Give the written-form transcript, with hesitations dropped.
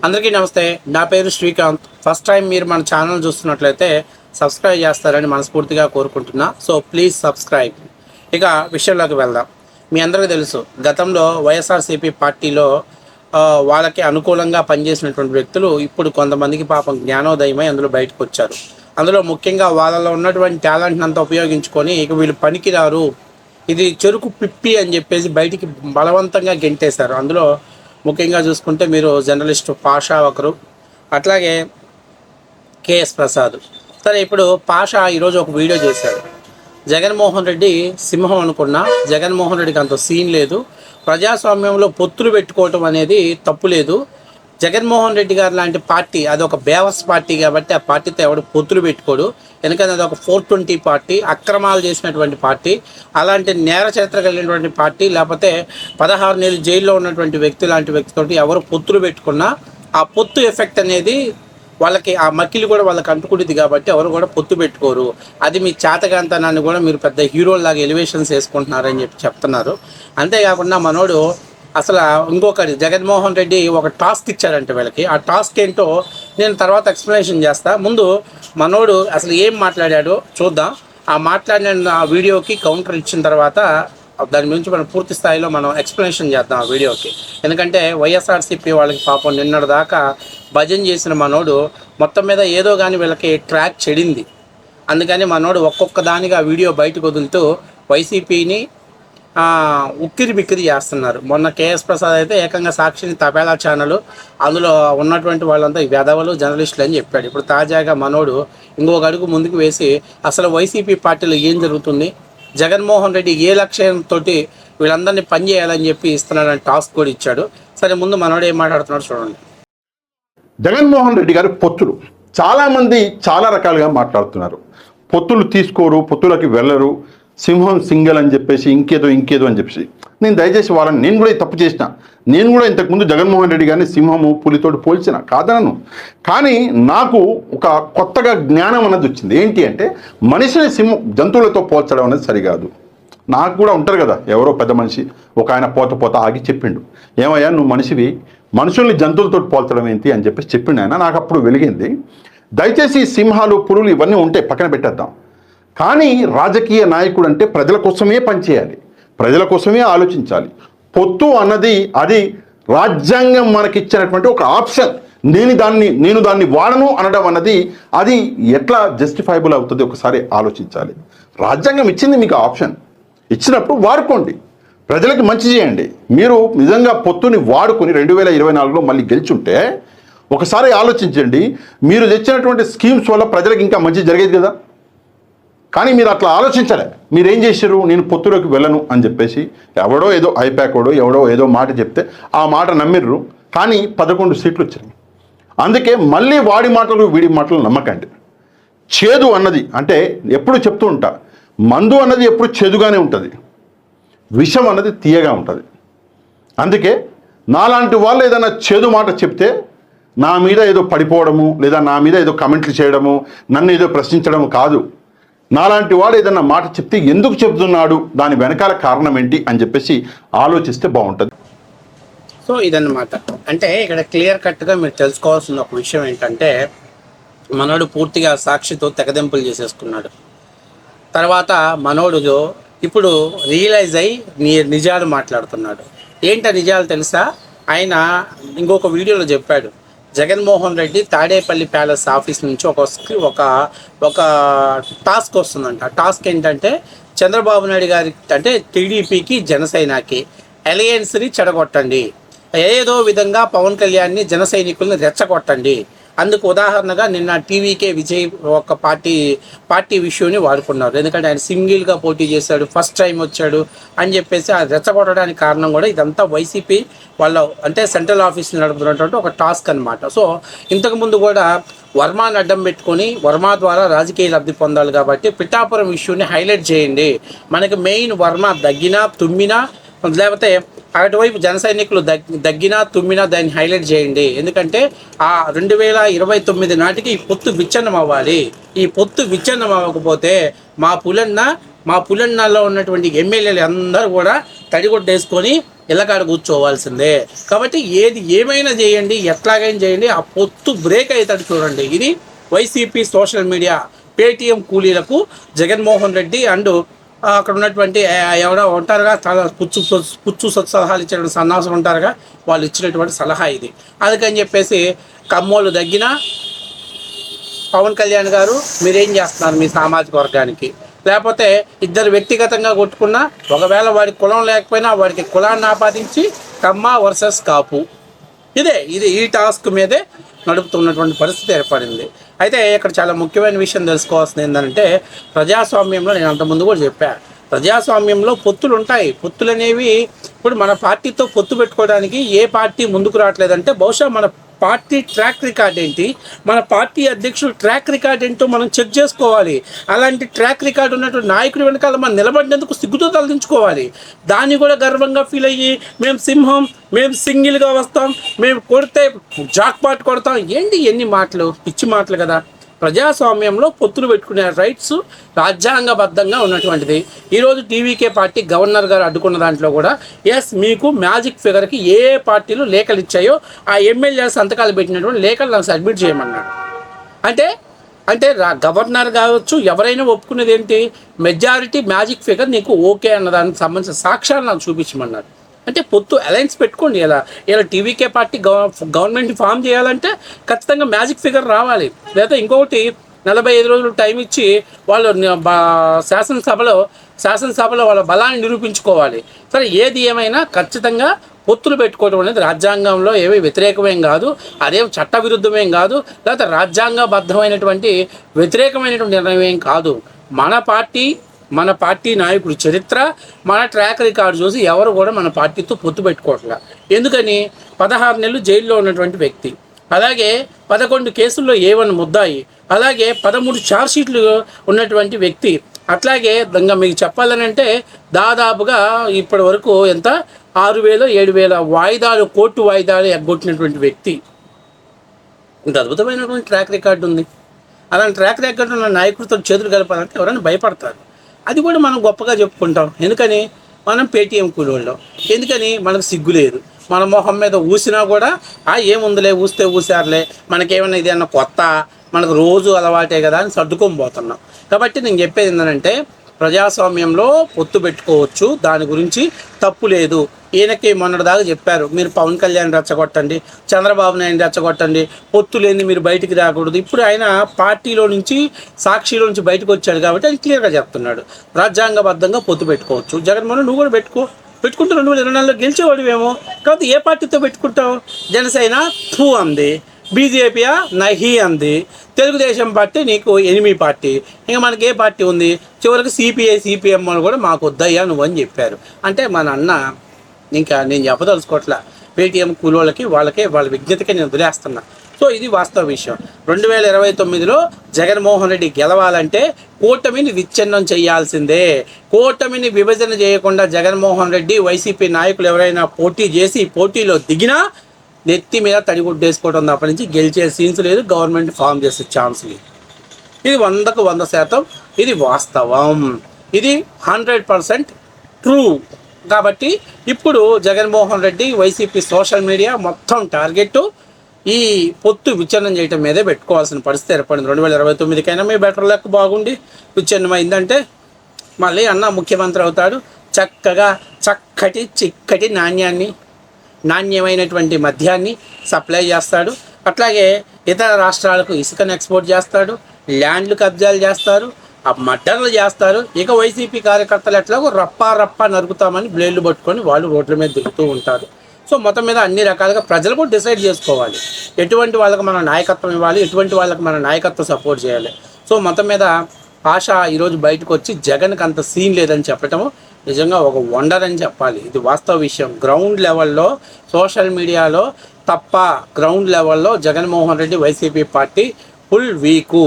అందరికీ నమస్తే. నా పేరు శ్రీకాంత్. ఫస్ట్ టైం మీరు మన ఛానల్ చూస్తున్నట్లయితే సబ్స్క్రైబ్ చేస్తారని మనస్ఫూర్తిగా కోరుకుంటున్నా. So please subscribe. ఇక విషయంలోకి వెళ్దాం. మీ అందరికీ తెలుసు, గతంలో వైఎస్ఆర్సీపీ పార్టీలో వాళ్ళకి అనుకూలంగా పనిచేసినటువంటి వ్యక్తులు ఇప్పుడు కొంతమందికి పాపం జ్ఞానోదయమై అందులో బయటకు వచ్చారు. అందులో ముఖ్యంగా వాళ్ళలో ఉన్నటువంటి టాలెంట్ని అంతా ఉపయోగించుకొని ఇక వీళ్ళు పనికిరారు, ఇది చెరుకు పిప్పి అని చెప్పేసి బయటికి బలవంతంగా గెంటేశారు. అందులో ముఖ్యంగా చూసుకుంటే మీరు జర్నలిస్ట్ పాషా ఒకరు, అట్లాగే కేఎస్ ప్రసాద్. సరే, ఇప్పుడు పాషా ఈరోజు ఒక వీడియో చేశాడు. జగన్మోహన్ రెడ్డి సింహం అనుకున్నా, జగన్మోహన్ రెడ్డికి అంత సీన్ లేదు, ప్రజాస్వామ్యంలో పొత్తులు పెట్టుకోవటం అనేది తప్పు లేదు, జగన్మోహన్ రెడ్డి గారు లాంటి పార్టీ అది ఒక బేవస్ పార్టీ కాబట్టి ఆ పార్టీతో ఎవడు పొత్తులు పెట్టుకోడు, ఎందుకంటే అది ఒక 420 పార్టీ, అక్రమాలు చేసినటువంటి పార్టీ, అలాంటి నేర చరిత్ర కలిగినటువంటి పార్టీ, లేకపోతే 16 నెలలు జైల్లో ఉన్నటువంటి వ్యక్తి లాంటి వ్యక్తితోటి ఎవరు పొత్తులు పెట్టుకున్నా ఆ పొత్తు ఎఫెక్ట్ అనేది వాళ్ళకి, ఆ మక్కిలు కూడా వాళ్ళకి అంటుకుంటుంది కాబట్టి ఎవరు కూడా పొత్తు పెట్టుకోరు. అది మీ చేతగాంతనాన్ని కూడా మీరు పెద్ద హీరోలాగా ఎలివేషన్స్ వేసుకుంటున్నారని చెప్తున్నారు. అంతేకాకుండా మనోడు అసలు ఇంకొకటి, జగన్మోహన్ రెడ్డి ఒక టాస్క్ ఇచ్చాడంటే వీళ్ళకి, ఆ టాస్క్ ఏంటో నేను తర్వాత ఎక్స్ప్లెనేషన్ చేస్తా. ముందు మనోడు అసలు ఏం మాట్లాడాడో చూద్దాం. ఆ మాట్లాడిన ఆ వీడియోకి కౌంటర్ ఇచ్చిన తర్వాత దాని గురించి మనం పూర్తి స్థాయిలో మనం ఎక్స్ప్లెనేషన్ చేద్దాం ఆ వీడియోకి. ఎందుకంటే వైఎస్ఆర్సీపీ వాళ్ళకి పాపం నిన్నటి దాకా భజన చేసిన మనోడు మొత్తం మీద ఏదో కానీ వీళ్ళకి ట్రాక్ చెడింది. అందుకని మనోడు ఒక్కొక్క దానిగా ఆ వీడియో బయటకు వదులుతూ వైసీపీని ఉక్కిరి బిక్కిరి చేస్తున్నారు. మొన్న కేఎస్ ప్రసాద్ అయితే ఏకంగా సాక్షిని తబేలా ఛానల్, అందులో ఉన్నటువంటి వాళ్ళంతా వెధవలు జర్నలిస్టులు అని చెప్పాడు. ఇప్పుడు తాజాగా మనోడు ఇంకొక అడుగు ముందుకు వేసి అసలు వైసీపీ పార్టీలో ఏం జరుగుతుంది, జగన్మోహన్ రెడ్డి ఏ లక్ష్యంతో వీళ్ళందరినీ పనిచేయాలని చెప్పి ఇస్తున్నాడని టాస్క్ కూడా ఇచ్చాడు. సరే, ముందు మనోడు ఏం మాట్లాడుతున్నాడు చూడండి. జగన్మోహన్ రెడ్డి గారి పొత్తులు చాలామంది చాలా రకాలుగా మాట్లాడుతున్నారు. పొత్తులు తీసుకోరు, పొత్తులకి వెళ్ళరు, సింహం సింగల్ అని చెప్పేసి ఇంకేదో అని చెప్పేసి. నేను దయచేసి వాళ్ళని, నేను కూడా తప్పు చేసిన, నేను కూడా ఇంతకుముందు జగన్మోహన్ రెడ్డి గారిని సింహము పులితోటి పోల్చిన కాదనను. కానీ నాకు ఒక కొత్తగా జ్ఞానం అనేది వచ్చింది. ఏంటి అంటే మనిషిని జంతువులతో పోల్చడం అనేది సరికాదు. నాకు కూడా ఉంటారు కదా ఎవరో పెద్ద మనిషి, ఒక ఆయన పోత ఆగి చెప్పిండు, ఏమయ్యా నువ్వు మనిషివి, మనుషుల్ని జంతువులతో పోల్చడం ఏంటి అని చెప్పేసి చెప్పిండు ఆయన. నాకు అప్పుడు వెలిగింది. దయచేసి సింహాలు పులులు ఇవన్నీ ఉంటే పక్కన పెట్టేద్దాం. కానీ రాజకీయ నాయకుడు అంటే ప్రజల కోసమే పనిచేయాలి, ప్రజల కోసమే ఆలోచించాలి. పొత్తు అన్నది అది రాజ్యాంగం మనకిచ్చినటువంటి ఒక ఆప్షన్. నేను దాన్ని వాడను అనడం అన్నది అది ఎట్లా జస్టిఫైబుల్ అవుతుంది ఒకసారి ఆలోచించాలి. రాజ్యాంగం ఇచ్చింది మీకు ఆప్షన్, ఇచ్చినప్పుడు వాడుకోండి, ప్రజలకు మంచి చేయండి. మీరు నిజంగా పొత్తుని వాడుకొని 2024లో మళ్ళీ గెలిచుంటే ఒకసారి ఆలోచించండి, మీరు తెచ్చినటువంటి స్కీమ్స్ వల్ల ప్రజలకు ఇంకా మంచి జరిగేది కదా. కానీ మీరు అట్లా ఆలోచించలే. మీరేం చేశారు, నేను పొత్తులోకి వెళ్ళను అని చెప్పేసి ఎవడో ఏదో ఐపాకోడో ఎవడో ఏదో మాట చెప్తే ఆ మాట నమ్మిర్రు. కానీ 11 సీట్లు వచ్చాయి. అందుకే మళ్ళీ వాడి మాటలు వీడి మాటలు నమ్మకండి. చేదు అన్నది అంటే ఎప్పుడు చెప్తూ ఉంటా, మందు అన్నది ఎప్పుడు చేదుగానే ఉంటుంది, విషం అన్నది తీయగా ఉంటుంది. అందుకే నాలాంటి వాళ్ళు ఏదైనా చేదు మాట చెప్తే నా మీద ఏదో పడిపోవడము, లేదా నా మీద ఏదో కమెంట్లు చేయడము, నన్ను ఏదో ప్రశ్నించడము కాదు. నాలాంటి వాడు ఏదన్నా మాట చెప్తే ఎందుకు చెప్తున్నాడు, దాని వెనకాల కారణం ఏంటి అని చెప్పేసి ఆలోచిస్తే బాగుంటుంది. సో ఇదన్నమాట. అంటే ఇక్కడ క్లియర్ కట్గా మీరు తెలుసుకోవాల్సిన ఒక విషయం ఏంటంటే, మనోడు పూర్తిగా సాక్షితో తెగదెంపులు చేసేసుకున్నాడు. తర్వాత మనోడు ఇప్పుడు రియలైజ్ అయ్యి నిజాలు మాట్లాడుతున్నాడు. ఏంటో నిజాలు తెలుసా? ఆయన ఇంకొక వీడియోలో చెప్పాడు, జగన్మోహన్ రెడ్డి తాడేపల్లి ప్యాలెస్ ఆఫీస్ నుంచి ఒక టాస్క్ వస్తుందంట. ఆ టాస్క్ ఏంటంటే చంద్రబాబు నాయుడు గారి అంటే టీడీపీకి జనసేనకి అలయన్స్ని చెడగొట్టండి, ఏదో విధంగా పవన్ కళ్యాణ్ని జన సైనికుల్ని రెచ్చగొట్టండి. అందుకు ఉదాహరణగా నిన్న టీవీకే విజయ్ ఒక పార్టీ విషయాన్ని వాడుకున్నారు. ఎందుకంటే ఆయన సింగిల్గా పోటీ చేశాడు, ఫస్ట్ టైం వచ్చాడు అని చెప్పేసి ఆ రెచ్చగొట్టడానికి కారణం కూడా ఇదంతా వైసీపీ వాళ్ళ అంటే సెంట్రల్ ఆఫీస్ని నడుపుతున్నటువంటి ఒక టాస్క్ అనమాట. సో ఇంతకుముందు కూడా వర్మని అడ్డం పెట్టుకొని వర్మ ద్వారా రాజకీయ లబ్ధి పొందాలి కాబట్టి పిఠాపురం ఇష్యూని హైలైట్ చేయండి. మనకి మెయిన్ వర్మ దగ్గినా తుమ్మినా లేకపోతే అటువైపు జన సైనికులు దగ్గినా తుమ్మినా దాన్ని హైలైట్ చేయండి. ఎందుకంటే ఆ 2029 నాటికి ఈ పొత్తు విచ్ఛిన్నం అవ్వాలి. ఈ పొత్తు విచ్ఛిన్నం అవ్వకపోతే మా పులన్న మా పులివెందులలో ఉన్నటువంటి ఎమ్మెల్యేలు అందరూ కూడా తడిగొడ్డేసుకొని ఇళ్ళకాడ కూర్చోవాల్సిందే. కాబట్టి ఏది ఏమైనా చేయండి, ఎట్లాగైనా చేయండి, ఆ పొత్తు బ్రేక్ అవుతాడు చూడండి. ఇది వైసీపీ సోషల్ మీడియా పేటీఎం కూలీలకు జగన్మోహన్ రెడ్డి అండ్ అక్కడ ఉన్నటువంటి ఎవరో ఉంటారుగా చాలా పుచ్చు సలహాలు ఇచ్చినటువంటి సన్నాసులు ఉంటారుగా, వాళ్ళు ఇచ్చినటువంటి సలహా ఇది. అందుకని చెప్పేసి కమ్మోళ్ళు తగ్గిన పవన్ కళ్యాణ్ గారు మీరేం చేస్తున్నారు మీ సామాజిక వర్గానికి? లేకపోతే ఇద్దరు వ్యక్తిగతంగా కొట్టుకున్నా, ఒకవేళ వాడికి కులం లేకపోయినా వాడికి కులాన్ని ఆపాదించి కమ్మ వర్సెస్ కాపు, ఇది ఈ టాస్క్ మీదే నడుపుతున్నటువంటి పరిస్థితి ఏర్పడింది. అయితే ఇక్కడ చాలా ముఖ్యమైన విషయం తెలుసుకోవాల్సింది ఏంటంటే, ప్రజాస్వామ్యంలో నేను అంతకుముందు కూడా చెప్పాను, ప్రజాస్వామ్యంలో పొత్తులు ఉంటాయి. పొత్తులు అనేవి ఇప్పుడు మన పార్టీతో పొత్తు పెట్టుకోవడానికి ఏ పార్టీ ముందుకు రావట్లేదంటే, బహుశా మన పార్టీ ట్రాక్ రికార్డ్ ఏంటి, మన పార్టీ అధ్యక్షుడు ట్రాక్ రికార్డ్ ఏంటో మనం చెక్ చేసుకోవాలి. అలాంటి ట్రాక్ రికార్డు ఉన్నటువంటి నాయకుడి వెనకాల మనం నిలబడినందుకు సిగ్గుతో తలదించుకోవాలి. దాన్ని కూడా గర్వంగా ఫీల్ అయ్యి మేము సింహం, మేము సింగిల్గా వస్తాం, మేము కొడితే జాక్పాట్ కొడతాం, ఏంటి ఎన్ని మాటలు, పిచ్చి మాటలు కదా. ప్రజాస్వామ్యంలో పొత్తులు పెట్టుకునే రైట్స్ రాజ్యాంగబద్ధంగా ఉన్నటువంటిది. ఈరోజు టీవీకే పార్టీ గవర్నర్ గారు అడ్డుకున్న దాంట్లో కూడా మీకు మ్యాజిక్ ఫిగర్కి ఏ పార్టీలు లేఖలు ఇచ్చాయో ఆ ఎమ్మెల్యే సంతకాలు పెట్టినటువంటి లేఖలు నాకు సబ్మిట్ చేయమన్నాడు. అంటే గవర్నర్ కావచ్చు, ఎవరైనా ఒప్పుకునేది ఏంటి, మెజారిటీ మ్యాజిక్ ఫిగర్ నీకు ఓకే అన్నదానికి సంబంధించిన సాక్ష్యాలు నాకు చూపించమన్నాడు. అంటే పొత్తు అలయన్స్ పెట్టుకోండి. ఇలా టీవీకే పార్టీ గవర్నమెంట్ ఫామ్ చేయాలంటే ఖచ్చితంగా మ్యాజిక్ ఫిగర్ రావాలి. లేదా ఇంకొకటి 45 రోజులు టైం ఇచ్చి వాళ్ళు శాసనసభలో వాళ్ళ బలాన్ని నిరూపించుకోవాలి. సరే, ఏది ఏమైనా ఖచ్చితంగా పొత్తులు పెట్టుకోవడం అనేది రాజ్యాంగంలో ఏమీ వ్యతిరేకమేం కాదు, అదేం చట్టవిరుద్ధమేం కాదు, లేకపోతే రాజ్యాంగబద్ధమైనటువంటి వ్యతిరేకమైనటువంటి నిర్ణయం ఏం కాదు. మన పార్టీ నాయకుడి చరిత్ర, మన ట్రాక్ రికార్డు చూసి ఎవరు కూడా మన పార్టీతో పొత్తు పెట్టుకోవట్లే. ఎందుకని? 16 నెలలు జైల్లో ఉన్నటువంటి వ్యక్తి, అలాగే 11 కేసుల్లో A1 ముద్దాయి, అలాగే 13 ఛార్జ్షీట్లు ఉన్నటువంటి వ్యక్తి, అట్లాగే ఇంకా మీకు చెప్పాలని అంటే దాదాపుగా ఇప్పటి వరకు ఎంత 6,000-7,000 వాయిదాలు, కోర్టు వాయిదాలు ఎగ్గొట్టినటువంటి వ్యక్తి. ఇంత అద్భుతమైనటువంటి ట్రాక్ రికార్డు ఉంది. అలాంటి ట్రాక్ రికార్డు ఉన్న నాయకుడితో చేతులు కలపాలంటే ఎవరైనా భయపడతారు. అది కూడా మనం గొప్పగా చెప్పుకుంటాం. ఎందుకని? మనం పేటీఎం కూలోళ్ళం. ఎందుకని? మనకు సిగ్గు లేదు. మన మొహం మీద ఊసినా కూడా ఏముందిలే, ఊస్తే ఊసారులే, మనకేమన్నా ఇది అన్న కొత్త, మనకు రోజు అలవాటే కదా అని సర్దుకొని పోతున్నాం. కాబట్టి నేను చెప్పేది ఏంటంటే, ప్రజాస్వామ్యంలో పొత్తు పెట్టుకోవచ్చు, దాని గురించి తప్పు లేదు. ఈయనకి మొన్నటిదాకా చెప్పారు, మీరు పవన్ కళ్యాణ్ రెచ్చగొట్టండి, చంద్రబాబు నాయుడు రెచ్చగొట్టండి, పొత్తు లేని మీరు బయటికి రాకూడదు. ఇప్పుడు ఆయన పార్టీలో నుంచి, సాక్షిలో నుంచి బయటకు వచ్చాడు కాబట్టి ఆయన క్లియర్గా చెప్తున్నాడు, రాజ్యాంగబద్ధంగా పొత్తు పెట్టుకోవచ్చు. జగన్మోహన్ నువ్వు కూడా పెట్టుకుంటే 2024లో గెలిచేవాడివేమో. కాబట్టి ఏ పార్టీతో పెట్టుకుంటావు? జనసేన థూ అంది, బీజేపీయా నహి అంది, తెలుగుదేశం పార్టీ నీకు ఎనిమి పార్టీ, ఇంకా మనకి ఏ పార్టీ ఉంది? చివరికి సిపిఎం అని కూడా మాకు వద్దయ్యా నువ్వు అని చెప్పారు. అంటే మన అన్న, ఇంకా నేను చెప్పదలుచుకోవట్లా, పేటీఎం కూలోళ్ళకి వాళ్ళ విజ్ఞతకే నేను వదిలేస్తున్నా. సో ఇది వాస్తవ విషయం. 2029లో జగన్మోహన్ రెడ్డి గెలవాలంటే కూటమిని విచ్ఛిన్నం చేయాల్సిందే. కూటమిని విభజన చేయకుండా జగన్మోహన్ రెడ్డి, వైసీపీ నాయకులు ఎవరైనా పోటీ చేసి పోటీలో దిగినా నెత్తి మీద తడిగుడ్డేసుకోవడం తప్ప నుంచి గెలిచే సీన్స్ లేదు, గవర్నమెంట్ ఫామ్ చేసే ఛాన్స్ లేదు. ఇది 100కు 100% ఇది వాస్తవం, ఇది 100% ట్రూ. కాబట్టి ఇప్పుడు Jaganmohan Reddy, YCP social media మొత్తం టార్గెట్ ఈ పొత్తు విచ్ఛిన్నం చేయటం మీదే పెట్టుకోవాల్సిన పరిస్థితి ఏర్పడింది. 2029కైనా మీ బెటర్ లెక్క బాగుండి విచ్ఛిన్నం అయిందంటే మళ్ళీ అన్న ముఖ్యమంత్రి అవుతాడు, చక్కగా చిక్కటి నాణ్యమైనటువంటి మద్యాన్ని సప్లై చేస్తాడు. అట్లాగే ఇతర రాష్ట్రాలకు ఇసుకను ఎక్స్పోర్ట్ చేస్తాడు, ల్యాండ్లు కబ్జాలు చేస్తారు, ఆ మర్డర్లు చేస్తారు. ఇక వైసీపీ కార్యకర్తలు ఎట్లాగో రప్పా నరుకుతామని బ్లేడ్లు పట్టుకొని వాళ్ళు రోడ్ల మీద దిగుతూ ఉంటారు. సో మొత్తం మీద అన్ని రకాలుగా ప్రజలు కూడా డిసైడ్ చేసుకోవాలి, ఎటువంటి వాళ్ళకి మన నాయకత్వం ఇవ్వాలి, ఎటువంటి వాళ్ళకి మన నాయకత్వం సపోర్ట్ చేయాలి. సో మొత్తం మీద ఆశ ఈరోజు బయటకు వచ్చి జగన్కి అంత సీన్ లేదని చెప్పటము నిజంగా ఒక వండర్ అని చెప్పాలి. ఇది వాస్తవ విషయం. గ్రౌండ్ లెవెల్లో, సోషల్ మీడియాలో తప్ప గ్రౌండ్ లెవెల్లో Jaganmohan Reddy, YCP party full week.